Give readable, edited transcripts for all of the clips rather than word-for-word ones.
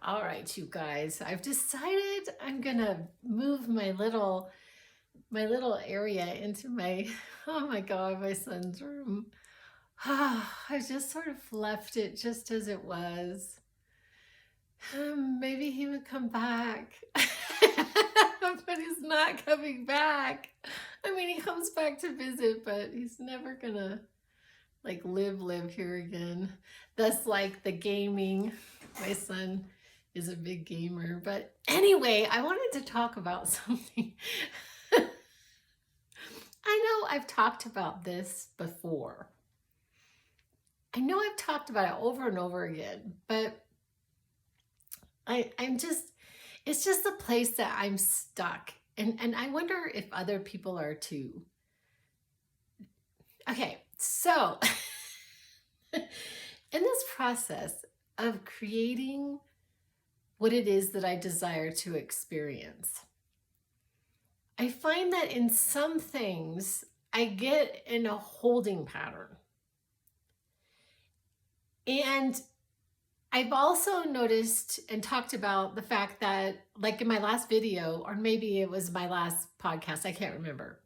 All right, you guys, I've decided I'm gonna move my little area into my oh my God, my son's room. I just sort of left it just as it was. Maybe he would come back. But he's not coming back. I mean, he comes back to visit, but he's never gonna like live here again. That's like the gaming. My son is a big gamer. But anyway, I wanted to talk about something. I know I've talked about this before. I know I've talked about it over and over again, but I'm just, it's just a place that I'm stuck. And I wonder if other people are too. Okay, so in this process of creating what it is that I desire to experience, I find that in some things I get in a holding pattern. And I've also noticed and talked about the fact that, like in my last video, or maybe it was my last podcast, I can't remember,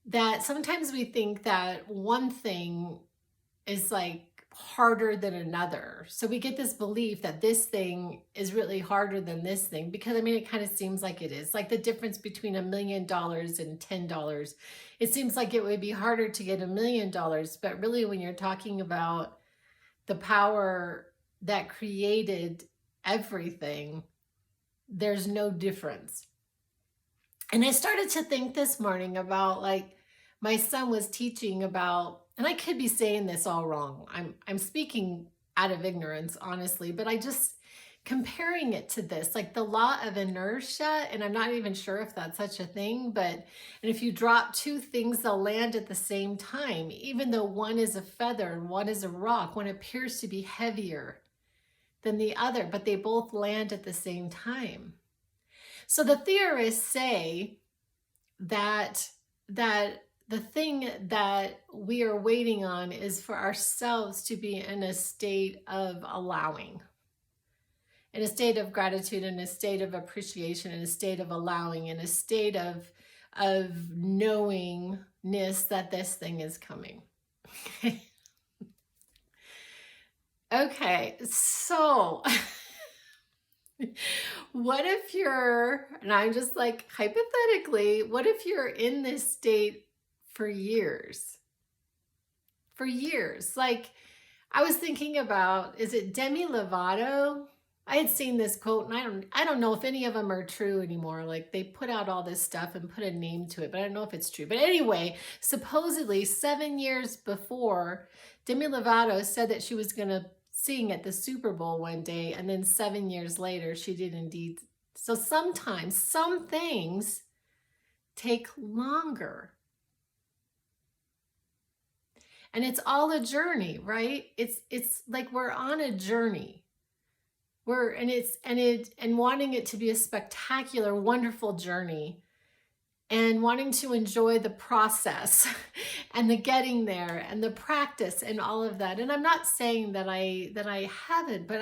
that sometimes we think that one thing is like harder than another. So we get this belief that this thing is really harder than this thing, because I mean, it kind of seems like it is. Like the difference between $1 million and $10. It seems like it would be harder to get $1 million, but really when you're talking about the power that created everything, there's no difference. And I started to think this morning about, like, my son was teaching about, and I could be saying this all wrong. I'm speaking out of ignorance, honestly, but I just comparing it to this, like the law of inertia, and I'm not even sure if that's such a thing, but and if you drop two things, they'll land at the same time, even though one is a feather and one is a rock, one appears to be heavier than the other, but they both land at the same time. So the theorists say that the thing that we are waiting on is for ourselves to be in a state of allowing, in a state of gratitude, in a state of appreciation, in a state of allowing, in a state of knowingness that this thing is coming. Okay, so what if you're, and I'm just like hypothetically, what if you're in this state for years? For years. Like I was thinking about, is it Demi Lovato? I had seen this quote, and I don't know if any of them are true anymore. Like they put out all this stuff and put a name to it, but I don't know if it's true. But anyway, supposedly 7 years before, Demi Lovato said that she was going to sing at the Super Bowl one day, and then 7 years later, she did indeed. So sometimes some things take longer. And it's all a journey, right? It's like we're on a journey. And wanting it to be a spectacular, wonderful journey, and wanting to enjoy the process and the getting there and the practice and all of that. And I'm not saying that I haven't, but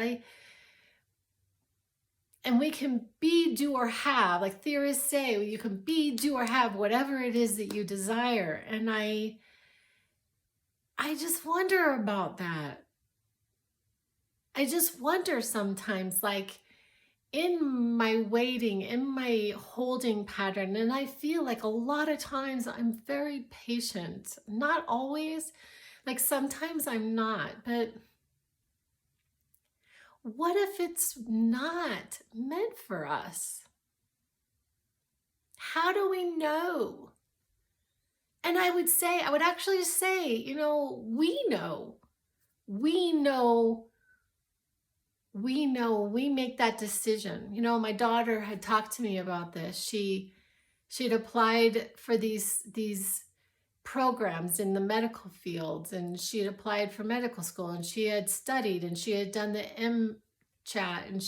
and we can be, do, or have, like theorists say, you can be, do, or have whatever it is that you desire. And I just wonder about that. I just wonder sometimes, like in my waiting, in my holding pattern, and I feel like a lot of times I'm very patient. Not always, like sometimes I'm not, but what if it's not meant for us? How do we know? And I would actually say, we know. We make that decision. My daughter had talked to me about this. She'd applied for these programs in the medical fields, and she had applied for medical school, and she had studied, and she had done the MChat, and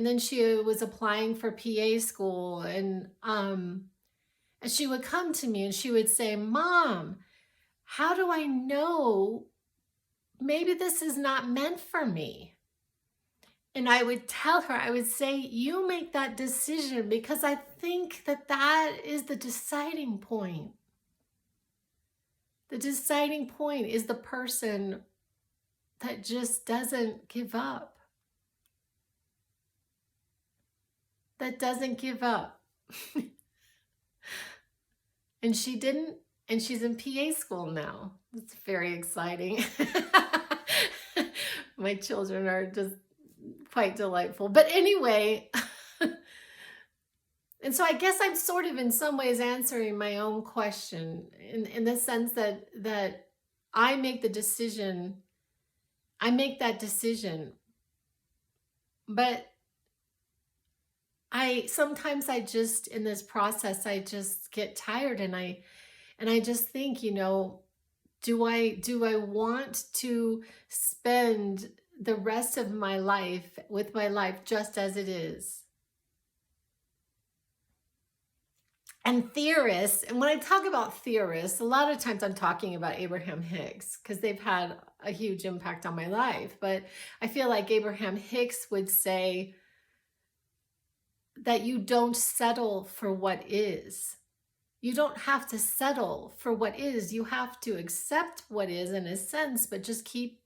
then she was applying for PA school, and she would come to me and she would say, "Mom, how do I know maybe this is not meant for me?" And I would tell her, I would say, you make that decision, because I think that that is the deciding point. The deciding point is the person that just doesn't give up. That doesn't give up. And she didn't, and she's in PA school now. It's very exciting. My children are just quite delightful. But anyway, and so I guess I'm sort of in some ways answering my own question in the sense that I make the decision. I make that decision. But sometimes I just, in this process, I just get tired, and I just think, do I want to spend the rest of my life with my life just as it is? And theorists, and when I talk about theorists, a lot of times I'm talking about Abraham Hicks, because they've had a huge impact on my life. But I feel like Abraham Hicks would say that you don't settle for what is. You don't have to settle for what is. You have to accept what is, in a sense, but just keep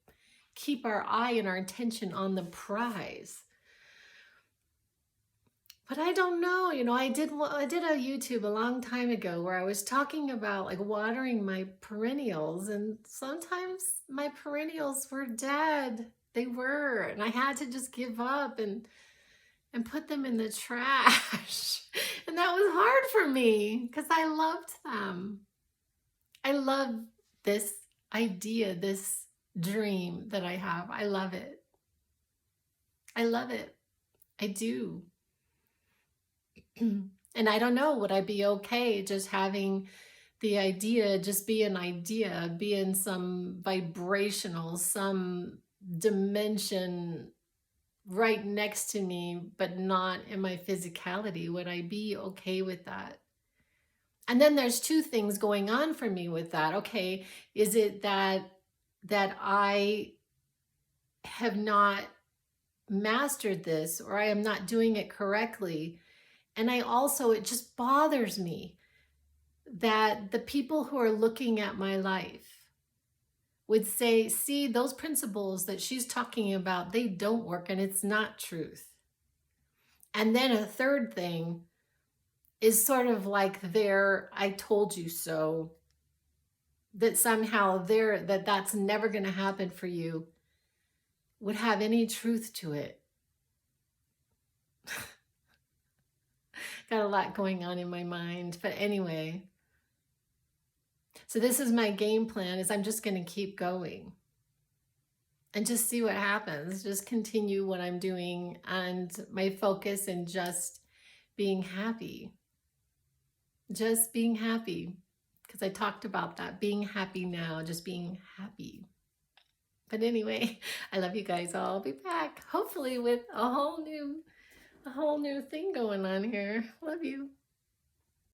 our eye and our attention on the prize. But I don't know, I did a YouTube a long time ago where I was talking about like watering my perennials, and sometimes my perennials were dead. They were, and I had to just give up and put them in the trash. And that was hard for me because I loved them. I love this idea, this dream that I have. I love it. I love it. I do. And I don't know, would I be okay just having the idea just be an idea, be in some vibrational, some dimension right next to me, but not in my physicality? Would I be okay with that? And then there's two things going on for me with that. Okay, is it that I have not mastered this, or I am not doing it correctly? And it just bothers me that the people who are looking at my life would say, see, those principles that she's talking about, they don't work, and it's not truth. And then a third thing is sort of like I told you so, that somehow that's never going to happen for you, would have any truth to it. Got a lot going on in my mind. But anyway, so this is my game plan, is I'm just going to keep going and just see what happens. Just continue what I'm doing, and my focus, and just being happy. Just being happy. Because I talked about that, being happy now, just being happy. But anyway, I love you guys all. I'll be back, hopefully with a whole new thing going on here. Love you.